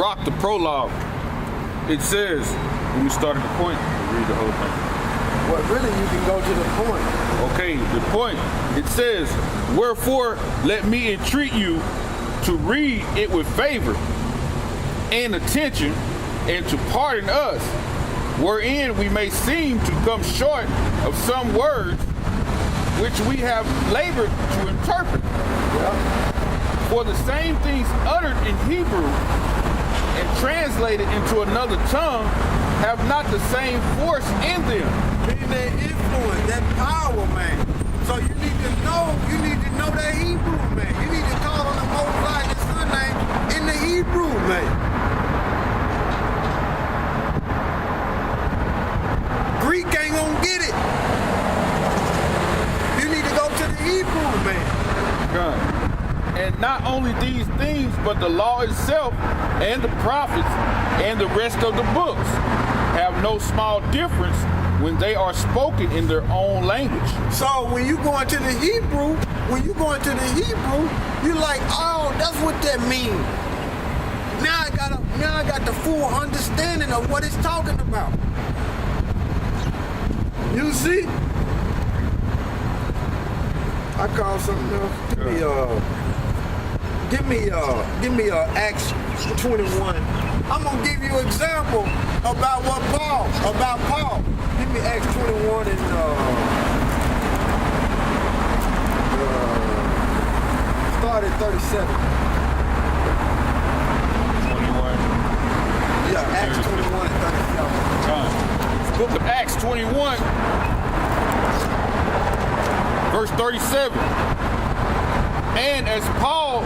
rock the prologue. It says, when we start at the point, we'll read the whole thing. Well, really, you can go to the point. Okay, the point. It says, wherefore let me entreat you to read it with favor and attention, and to pardon us, wherein we may seem to come short of some words which we have labored to interpret. Yeah. For the same things uttered in Hebrew and translated into another tongue have not the same force in them. Meaning that influence, that power, man. So you need to know that Hebrew, man. You need to call on the Most High, His Son name, in the Hebrew, man. Greek ain't gonna get it. You need to go to the Hebrew, man. God. And not only these things, but the law itself and the prophets and the rest of the books have no small difference when they are spoken in their own language. So when you go into the Hebrew, you like, oh, that's what that means. Now I got the full understanding of what it's talking about. You see? I call something else. Give me Acts 21. I'm gonna give you an example about Paul. Give me Acts 21 and start at 37. 21. Yeah, Acts 21 and 37. Book of Acts 21, verse 37. And as Paul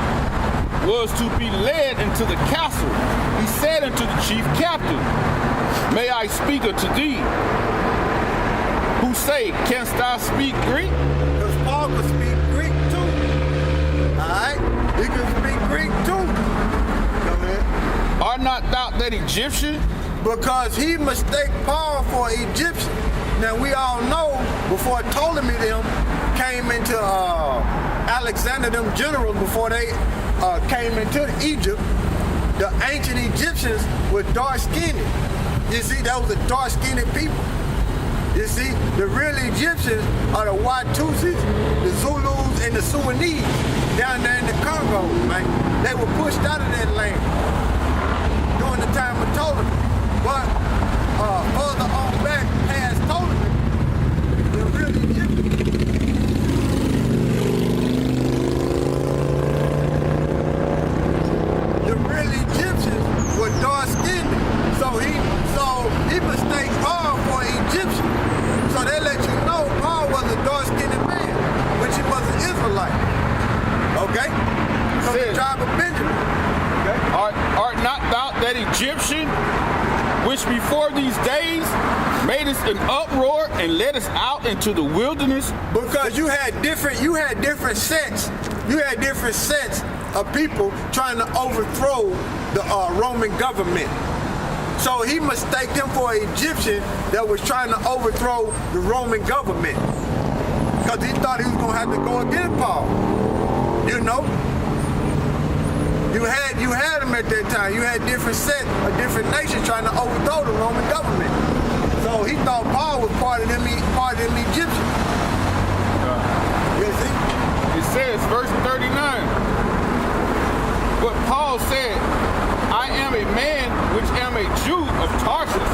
was to be led into the castle, he said unto the chief captain, may I speak unto thee? Who say, canst thou speak Greek? Because Paul could speak Greek too. Alright? He could speak Greek too. Go ahead. Art not thou that Egyptian? Because he mistake Paul for Egyptian. Now we all know before Ptolemy them came into Alexander them generals before they came into Egypt, the ancient Egyptians were dark-skinned. You see, that was the dark-skinned people. You see, the real Egyptians are the Watusis, the Zulus, and the Sudanese down there in the Congo, man. They were pushed out of that land during the time of Ptolemy. But further on back past Ptolemy, the real Egyptians. Were dark-skinned, so he mistaked Paul for Egyptian. So they let you know Paul was a dark-skinned man, which he was an Israelite. Okay? From the tribe of Benjamin. Okay? Art not thou that Egyptian, which before these days made us an uproar and led us out into the wilderness? Because you had different sets. You had different sets of people trying to overthrow the Roman government. So he mistaked him for an Egyptian that was trying to overthrow the Roman government. Because he thought he was going to have to go against Paul. You know? You had him at that time. You had different sets of different nations trying to overthrow the Roman government. So he thought Paul was part of them Egyptians. You see? It says, verse 39. But Paul said, I am a man which am a Jew of Tarsus,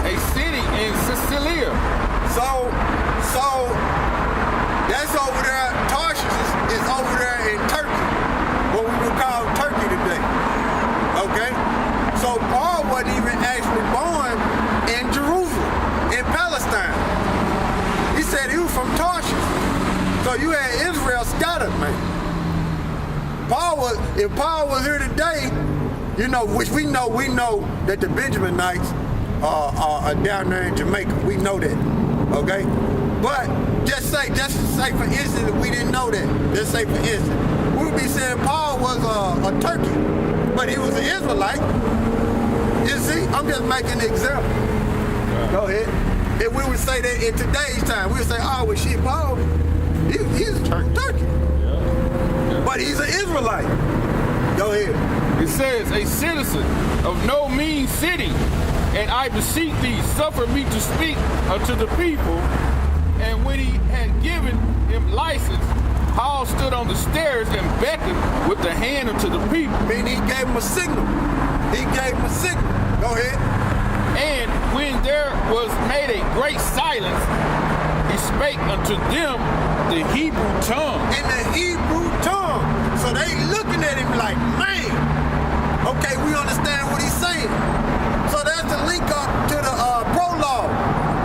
a city in Sicilia. So that's over there. Tarsus is over there in Turkey, what we would call Turkey today. Okay? So Paul wasn't even actually born in Jerusalem, in Palestine. He said he was from Tarsus. So you had Israel scattered, man. If Paul was here today, you know, which we know that the Benjaminites are down there in Jamaica. We know that, okay? But just say for instance, if we didn't know that, just say for instance, we would be saying Paul was a Turkey, but he was an Israelite. You see, I'm just making an example. Go ahead. If we would say that in today's time, we would say, oh, well, shit, Paul, he's Turkey. But he's an Israelite. Go ahead. It says, a citizen of no mean city, and I beseech thee, suffer me to speak unto the people. And when he had given him license, Paul stood on the stairs and beckoned with the hand unto the people. I mean, he gave him a signal. He gave him a signal. Go ahead. And when there was made a great silence, he spake unto them the Hebrew tongue. In the Hebrew tongue. So they looking at him like, man, okay, we understand what he's saying. So that's the link up to the prologue.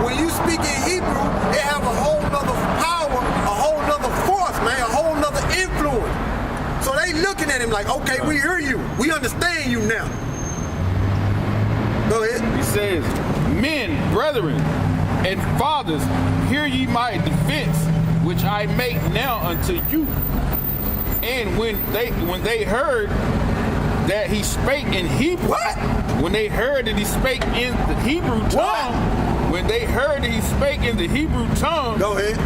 When you speak in Hebrew, it have a whole nother power, a whole nother force, man, a whole nother influence. So they looking at him like, okay, we hear you. We understand you now. Go ahead. He says, men, brethren, and fathers, hear ye my defense, which I make now unto you. And when they heard that he spake in Hebrew, What? when they heard that he spake in the Hebrew tongue, when they heard that he spake in the Hebrew tongue, Go ahead.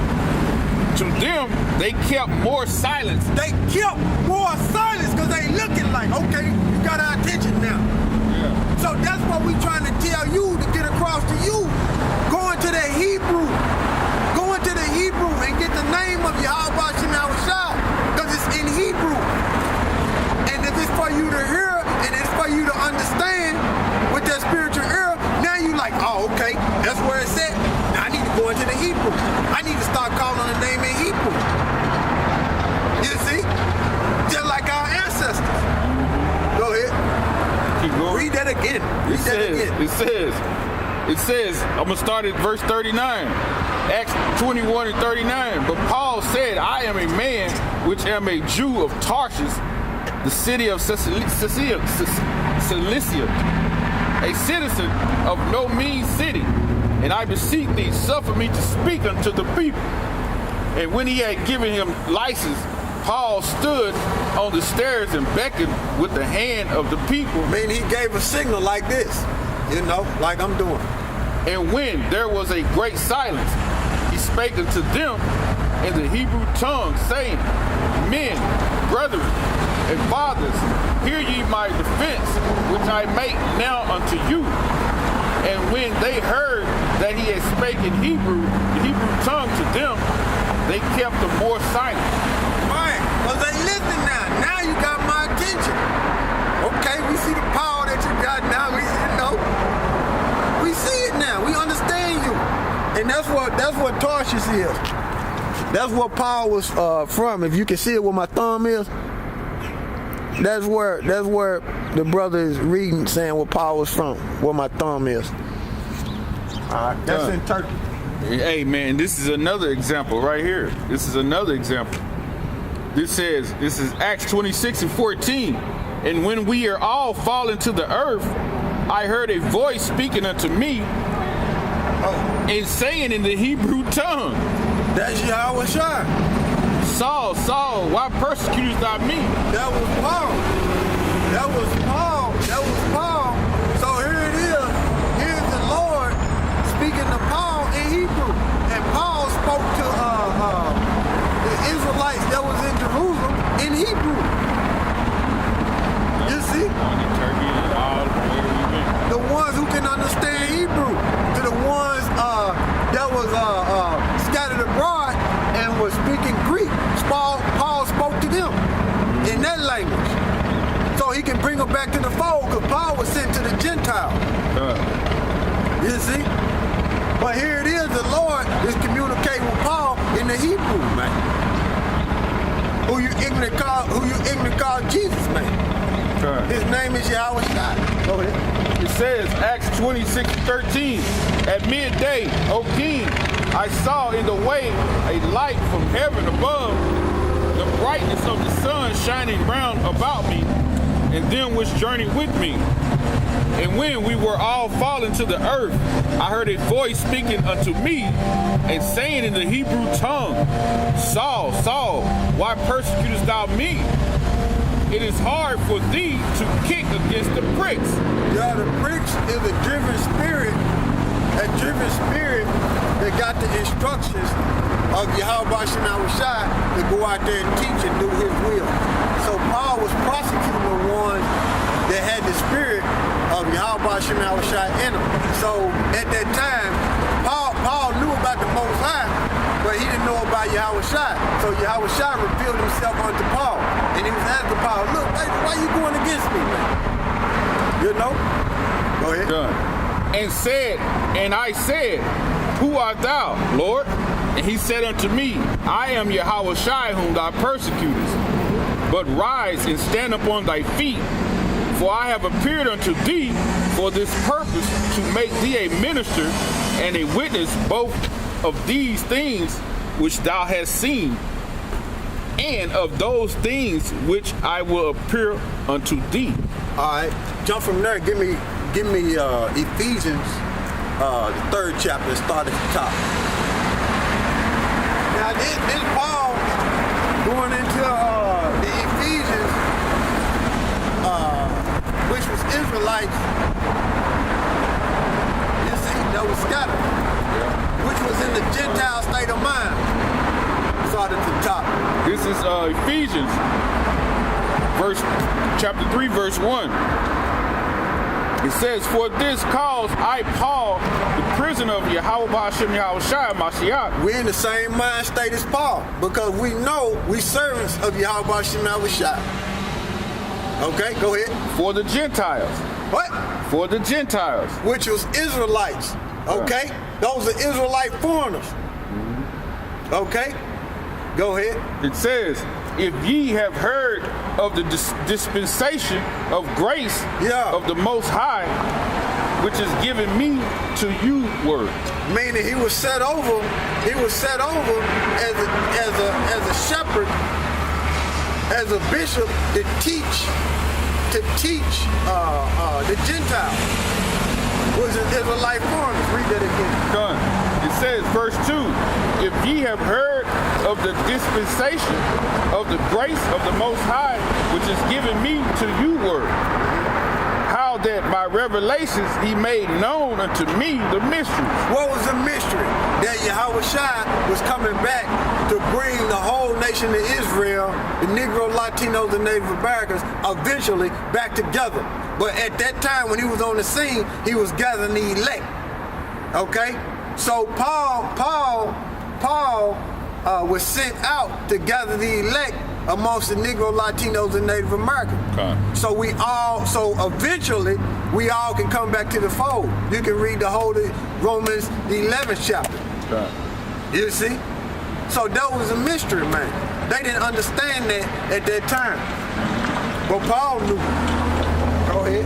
to them they kept more silence. They kept more silence because they looking like, okay, you got our attention now. Yeah. So that's what we trying to tell you to get across to you. Go into the Hebrew. Go into the Hebrew and get the name of Yahweh Shemel Shai because it's in Hebrew. And if it's for you to hear and it's for you to understand with that spiritual ear, now you like, oh, okay, that's where it's at. Now I need to go into the Hebrew. I need to start calling the name in Hebrew. You see? Just like our ancestors. Go ahead. Keep going. Read that again. Read that again. It says, I'm going to start at verse 39. Acts 21 and 39. But Paul said, I am a man which am a Jew of Tarshish, the city of Cilicia, a citizen of no mean city. And I beseech thee, suffer me to speak unto the people. And when he had given him license, Paul stood on the stairs and beckoned with the hand of the people. I mean, he gave a signal like this, you know, like I'm doing. And when there was a great silence, he spake unto them in the Hebrew tongue, saying, men, brethren, and fathers, hear ye my defense, which I make now unto you. And when they heard that he had spoken Hebrew, the Hebrew tongue to them, they kept them more silent. Right, because they listen now. Now you got my attention. Okay, we see the power that you got now. We see it now. We understand you. And that's what Tarshish is. That's what Paul was from. If you can see it where my thumb is, that's where the brother is reading, saying where Paul was from, where my thumb is. That's in Turkey. Hey man, this is another example right here. This is another example. This is Acts 26 and 14. And when we are all fallen to the earth, I heard a voice speaking unto me and saying in the Hebrew tongue, That's Yahweh Shai. Saul, Saul, why persecutest thou me? That was Paul. That was Paul. That was Paul. So here it is. Here's the Lord speaking to Paul in Hebrew. And Paul spoke to the Israelites that was in Jerusalem in Hebrew. You see? The ones who can understand Hebrew. To the ones that was scattered abroad and was speaking Greek. Paul spoke to them in that language. So he can bring them back to the fold because Paul was sent to the Gentiles. You see? But here it is, the Lord is communicating with Paul in the Hebrew, man. Who you ignorant call Jesus, man. His name is Yahweh Shai. Go ahead. It says, Acts 26:13, at midday, O king, I saw in the way a light from heaven above, the brightness of the sun shining round about me, and them which journeyed with me. And when we were all fallen to the earth, I heard a voice speaking unto me, and saying in the Hebrew tongue, Saul, Saul, why persecutest thou me? It is hard for thee to kick against the pricks. Yeah, the pricks is a driven spirit. That driven spirit that got the instructions of Yahweh Shemel Shai to go out there and teach and do his will. So Paul was prosecuting the ones that had the spirit of Yahweh Shem Yahushua in them. So at that time, Paul knew about the Most High, but he didn't know about Yahushua. So Yahushua revealed himself unto Paul. And he was asking Paul, look, why you going against me, man? You know? Go ahead. Done. And I said, who art thou, Lord? And he said unto me, I am Yahushua whom thou persecutest. But rise and stand upon thy feet, for I have appeared unto thee for this purpose, to make thee a minister and a witness both of these things which thou hast seen, and of those things which I will appear unto thee. All right, jump from there. Give me Ephesians, the 3rd chapter. Start at the top. Now this Paul going into the Ephesians, which was Israelites. You see, that was scattered, which was in the Gentile state of mind. Start at the top. This is Ephesians, chapter 3, verse 1. It says, for this cause I, Paul, the prisoner of Yahweh Shem Yahushua Mashiach. We're in the same mind state as Paul, because we know we servants of Yahweh Shem Yahushua. Okay, go ahead. For the Gentiles. What? For the Gentiles. Which was Israelites. Okay? Those are Israelite foreigners. Okay? Go ahead. It says, if ye have heard of the dispensation of grace of the Most High, which is given me to you word. Meaning he was set over as a shepherd, as a bishop to teach the Gentiles. Was it Israelite foreigners? Read that again. Done. It says, verse 2, if ye have heard of the dispensation of the grace of the Most High, which is given me to you word, how that by revelations he made known unto me the mysteries. What was the mystery? That Yahushua was coming back to bring the whole nation of Israel, the Negro, Latinos, and Native Americans, eventually back together. But at that time, when he was on the scene, he was gathering the elect. Okay? So Paul was sent out to gather the elect amongst the Negro, Latinos, and Native Americans. Okay. So eventually we all can come back to the fold. You can read the whole Romans, the 11th chapter. Okay. You see? So that was a mystery, man. They didn't understand that at that time. But Paul knew. Go ahead.